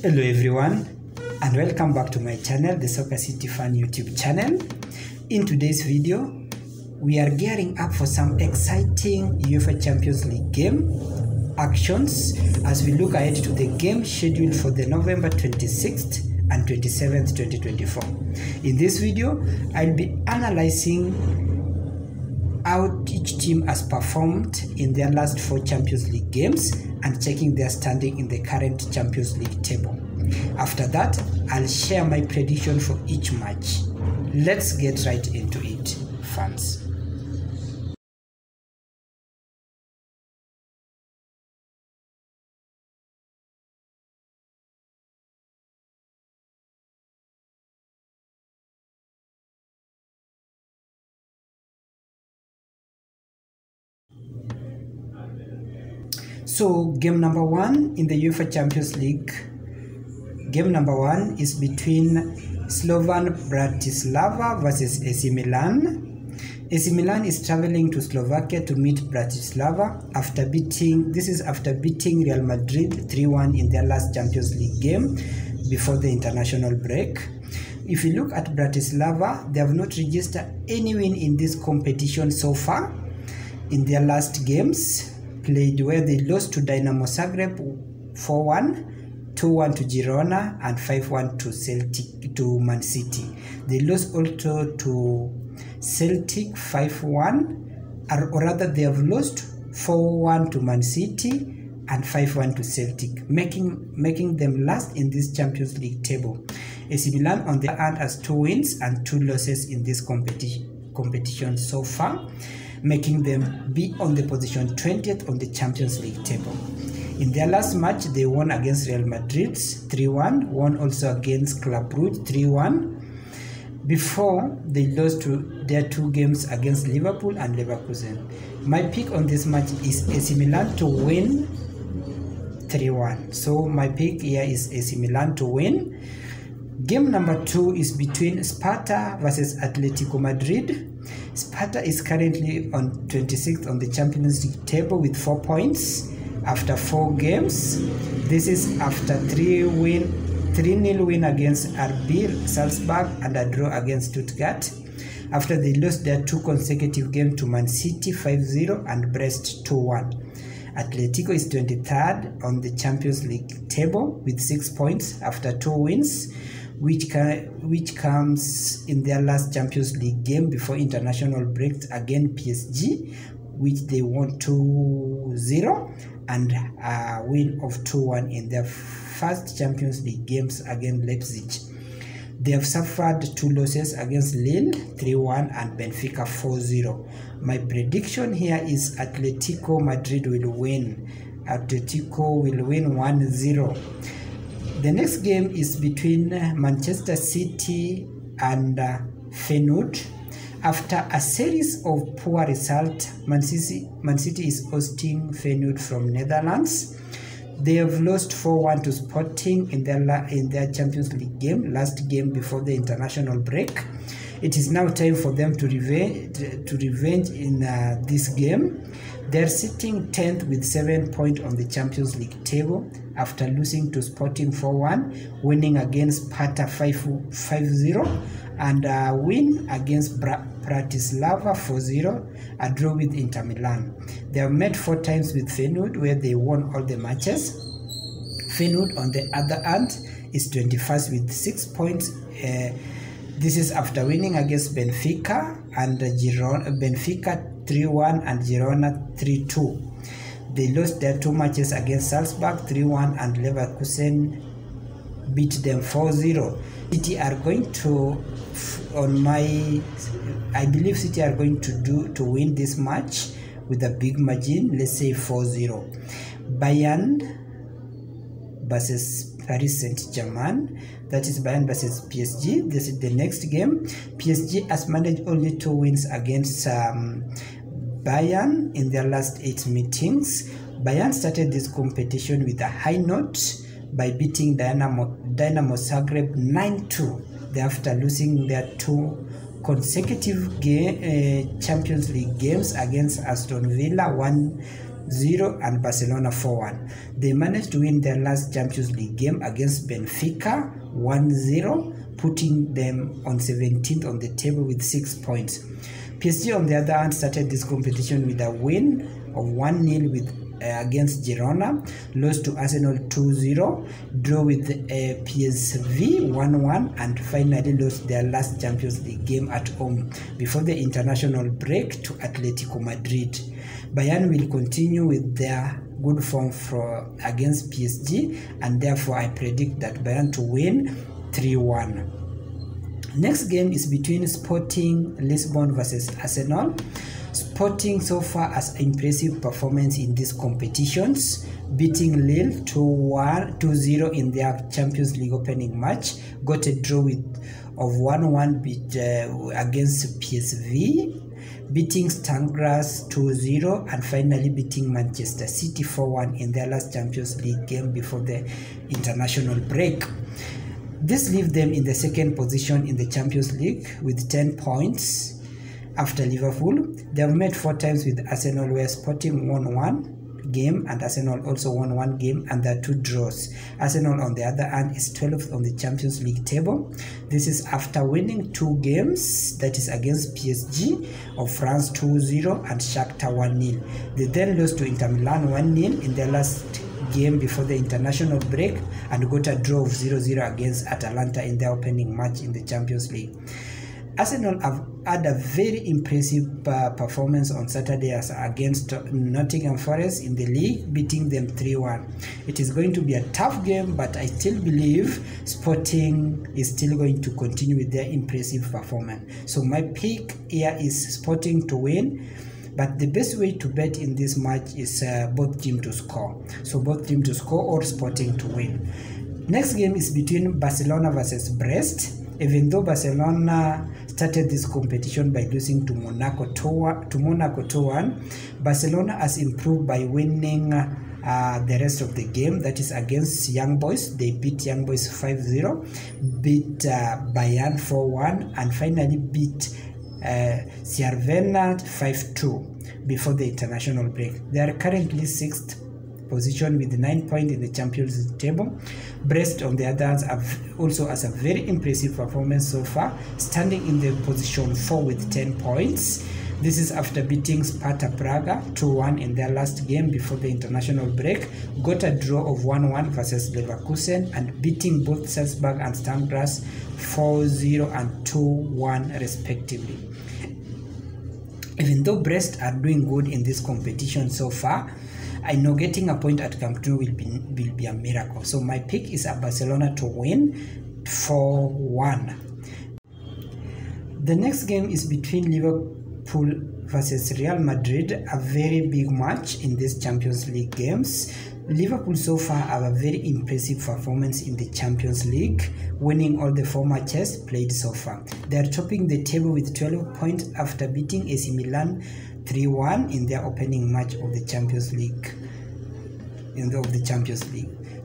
Hello everyone, and welcome back to my channel, the Soccer City Fan YouTube channel. In today's video, we are gearing up for some exciting UEFA Champions League game actions as we look ahead to the game scheduled for the November 26th and 27th 2024. In this video, I'll be analyzing how each team has performed in their last 4 Champions League games and checking their standing in the current Champions League table. After that, I'll share my prediction for each match. Let's get right into it, fans. So game number 1 in the UEFA Champions League. Game number 1 is between Slovan Bratislava versus AC Milan. AC Milan is traveling to Slovakia to meet Bratislava after beating Real Madrid 3-1 in their last Champions League game before the international break. If you look at Bratislava, they have not registered any win in this competition so far in their last games played, where they lost to Dinamo Zagreb 4-1, 2-1 to Girona, and 5-1 to Man City. They lost also to Celtic 5-1, or rather they have lost 4-1 to Man City and 5-1 to Celtic, making them last in this Champions League table. AC Milan on the other hand has 2 wins and 2 losses in this competition so far, making them be on the position 20th on the Champions League table. In their last match, they won against Real Madrid 3-1, won also against Club Brugge 3-1, before they lost to their 2 games against Liverpool and Leverkusen. My pick on this match is AC Milan to win 3-1. So my pick here is AC Milan to win. Game number 2 is between Sparta versus Atlético Madrid. Sparta is currently on 26th on the Champions League table with 4 points after 4 games. This is after 3-0 win against RB Salzburg and a draw against Stuttgart, after they lost their 2 consecutive games to Man City 5-0 and Brest 2-1. Atlético is 23rd on the Champions League table with 6 points after 2 wins, which comes in their last Champions League game before international break against PSG, which they won 2-0, and a win of 2-1 in their first Champions League games against Leipzig. They have suffered 2 losses against Lille 3-1 and Benfica 4-0. My prediction here is Atlético Madrid will win. Atlético will win 1-0. The next game is between Manchester City and Feyenoord. After a series of poor results, Man City is hosting Feyenoord from Netherlands. They have lost 4-1 to Sporting in their Champions League game, last game before the international break. It is now time for them to revenge in this game. They're sitting 10th with 7 points on the Champions League table after losing to Sporting 4-1, winning against Sparta 5-0, and a win against Bratislava 4-0, a draw with Inter Milan. They have met 4 times with Feyenoord, where they won all the matches. Feyenoord, on the other hand, is 21st with 6 points. This is after winning against Benfica and Girona, Benfica 3-1 and Girona 3-2. They lost their 2 matches against Salzburg 3-1 and Leverkusen beat them 4-0. City are going to, I believe City are going to win this match with a big margin, let's say 4-0. Bayern versus Paris Saint-Germain, that is Bayern versus PSG. This is the next game. PSG has managed only 2 wins against Bayern in their last 8 meetings. Bayern started this competition with a high note by beating Dinamo Zagreb 9-2, thereafter losing their 2 consecutive Champions League games against Aston Villa 1 2-0 and Barcelona 4-1. They managed to win their last Champions League game against Benfica 1-0, putting them on 17th on the table with 6 points. PSG on the other hand started this competition with a win of 1-0 with against Girona, lost to Arsenal 2-0, draw with PSV 1-1, and finally lost their last Champions League game at home before the international break to Atlético Madrid. Bayern will continue with their good form against PSG, and therefore I predict that Bayern to win 3-1. Next game is between Sporting Lisbon versus Arsenal. Sporting so far has impressive performance in these competitions, beating Lille 2-0 in their Champions League opening match, got a draw of 1-1 against PSV, beating Stuttgart 2-0, and finally beating Manchester City 4-1 in their last Champions League game before the international break. This leaves them in the second position in the Champions League with 10 points. After Liverpool, they have met 4 times with Arsenal, where Sporting won 1 game and Arsenal also won 1 game, and there are 2 draws. Arsenal on the other hand is 12th on the Champions League table. This is after winning 2 games, that is against PSG of France 2-0 and Shakhtar 1-0. They then lost to Inter Milan 1-0 in their last game before the international break and got a draw of 0-0 against Atalanta in their opening match in the Champions League. Arsenal have had a very impressive performance on Saturday against Nottingham Forest in the league, beating them 3-1. It is going to be a tough game, but I still believe Sporting is still going to continue with their impressive performance. So my pick here is Sporting to win, but the best way to bet in this match is both teams to score. So both teams to score or Sporting to win. Next game is between Barcelona versus Brest. Even though Barcelona started this competition by losing to Monaco 2-1, Barcelona has improved by winning the rest of the game, that is against Young Boys. They beat Young Boys 5-0, beat Bayern 4-1, and finally beat Crvena 5-2 before the international break. They are currently 6th position with 9 points in the Champions League table. Brest on the other hand also has a very impressive performance so far, standing in the position 4 with 10 points. This is after beating Sparta Praha 2-1 in their last game before the international break, got a draw of 1-1 versus Leverkusen, and beating both Salzburg and Stuttgart 4-0 and 2-1 respectively. Even though Brest are doing good in this competition so far, I know getting a point at Camp Nou will be a miracle. So my pick is a Barcelona to win 4-1. The next game is between Liverpool versus Real Madrid, a very big match in these Champions League games. Liverpool so far have a very impressive performance in the Champions League, winning all the 4 matches played so far. They are topping the table with 12 points after beating AC Milan 3-1 in their opening match of the Champions League.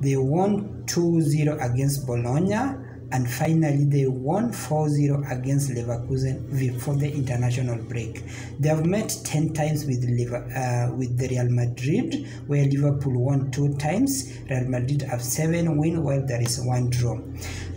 They won 2-0 against Bologna, and finally they won 4-0 against Leverkusen before the international break. They have met 10 times with the Real Madrid, where Liverpool won 2 times. Real Madrid have 7 wins while there is 1 draw.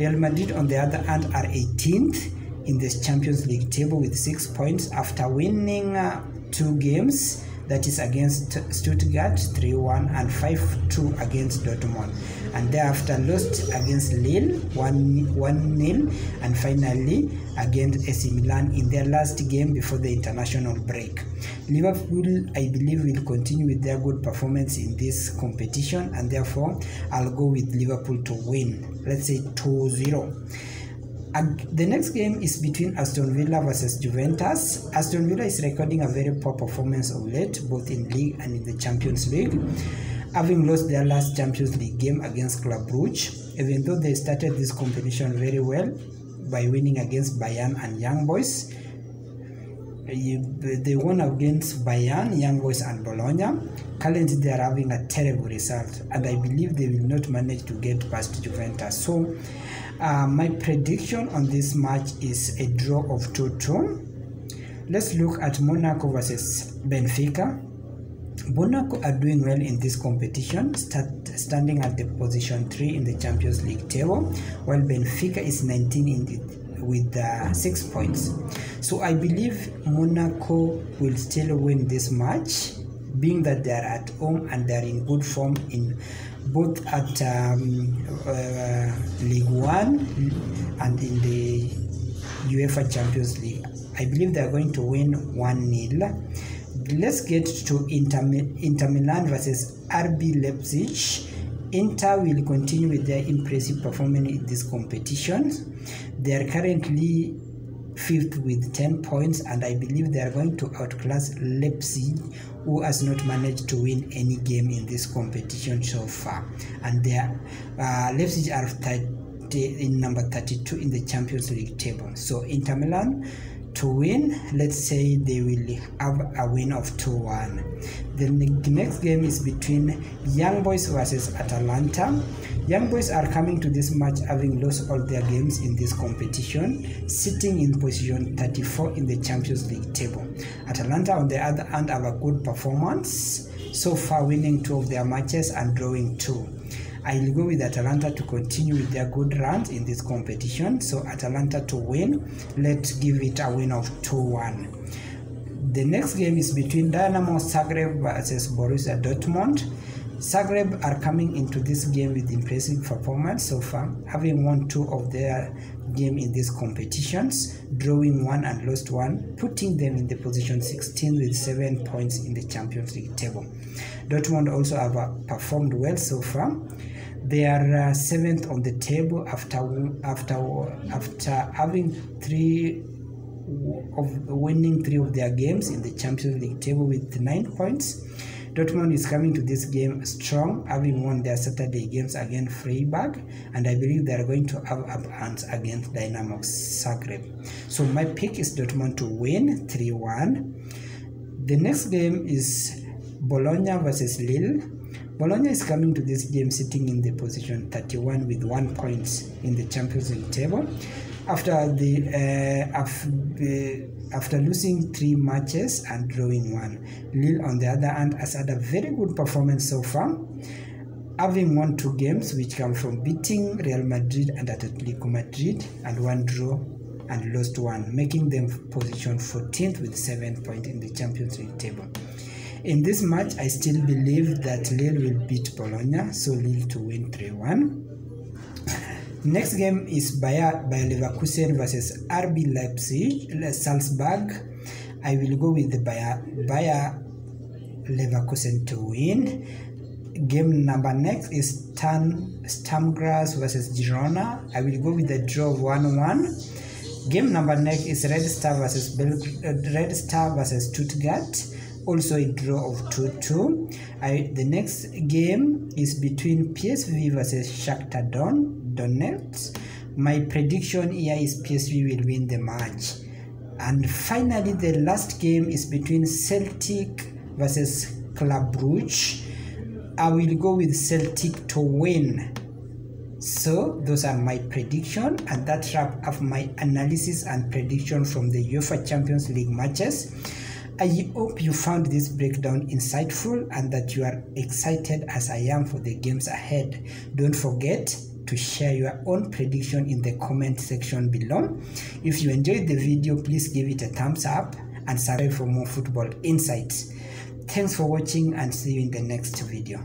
Real Madrid on the other hand are 18th in the Champions League table with 6 points after winning 2 games, that is against Stuttgart 3-1 and 5-2 against Dortmund, and thereafter lost against Lille 1-0 and finally against AC Milan in their last game before the international break. Liverpool, I believe, will continue with their good performance in this competition, and therefore I'll go with Liverpool to win, let's say 2-0. The next game is between Aston Villa versus Juventus. Aston Villa is recording a very poor performance of late, both in League and in the Champions League, having lost their last Champions League game against Club Brugge, even though they started this competition very well by winning against Bayern and Young Boys. They won against Bayern, Young Boys and Bologna. Currently they are having a terrible result, and I believe they will not manage to get past Juventus. So my prediction on this match is a draw of 2-2. Let's look at Monaco versus Benfica. Monaco are doing well in this competition, standing at the position 3 in the Champions League table, while Benfica is 19 with 6 points. So I believe Monaco will still win this match, being that they are at home and they are in good form in both at League 1 and in the UEFA Champions League. I believe they are going to win 1-0. Let's get to Inter Milan versus RB Leipzig. Inter will continue with their impressive performance in this competition. They are currently 5th with 10 points, and I believe they are going to outclass Leipzig, who has not managed to win any game in this competition so far. And Leipzig are in number 32 in the Champions League table. So Inter Milan to win, let's say they will have a win of 2-1. The next game is between Young Boys versus Atalanta. Young Boys are coming to this match having lost all their games in this competition, sitting in position 34 in the Champions League table. Atalanta, on the other hand, have a good performance, so far winning 2 of their matches and drawing 2. I will go with Atalanta to continue with their good runs in this competition. So Atalanta to win. Let's give it a win of 2-1. The next game is between Dinamo Zagreb versus Borussia Dortmund. Zagreb are coming into this game with impressive performance so far, having won 2 of their game in these competitions, drawing 1 and lost 1, putting them in the position 16 with 7 points in the Champions League table. Dortmund also have performed well so far. They are 7th on the table after having winning 3 of their games in the Champions League table with 9 points. Dortmund is coming to this game strong, having won their Saturday games against Freiburg, and I believe they are going to have upper hands against Dinamo Zagreb. So my pick is Dortmund to win 3-1. The next game is Bologna versus Lille. Bologna is coming to this game sitting in the position 31 with 1 point in the Champions League table. After losing 3 matches and drawing 1. Lille, on the other hand, has had a very good performance so far, having won 2 games which come from beating Real Madrid and Atlético Madrid, and 1 draw and lost 1, making them position 14th with 7 points in the Champions League table. In this match, I still believe that Lille will beat Bologna, so Lille to win 3-1. Next game is Bayer Leverkusen versus RB Leipzig, Salzburg. I will go with the Bayer Leverkusen to win. Game number next is Sturm versus Girona. I will go with the draw of 1-1. Game number next is Red Star versus Stuttgart. Also a draw of 2-2. The next game is between PSV versus Shakhtar Donetsk. My prediction here is PSV will win the match. And finally, the last game is between Celtic versus Club Brugge. I will go with Celtic to win. So those are my prediction, and that wraps up my analysis and prediction from the UEFA Champions League matches. I hope you found this breakdown insightful and that you are excited as I am for the games ahead. Don't forget to share your own prediction in the comment section below. If you enjoyed the video, please give it a thumbs up and subscribe for more football insights. Thanks for watching and see you in the next video.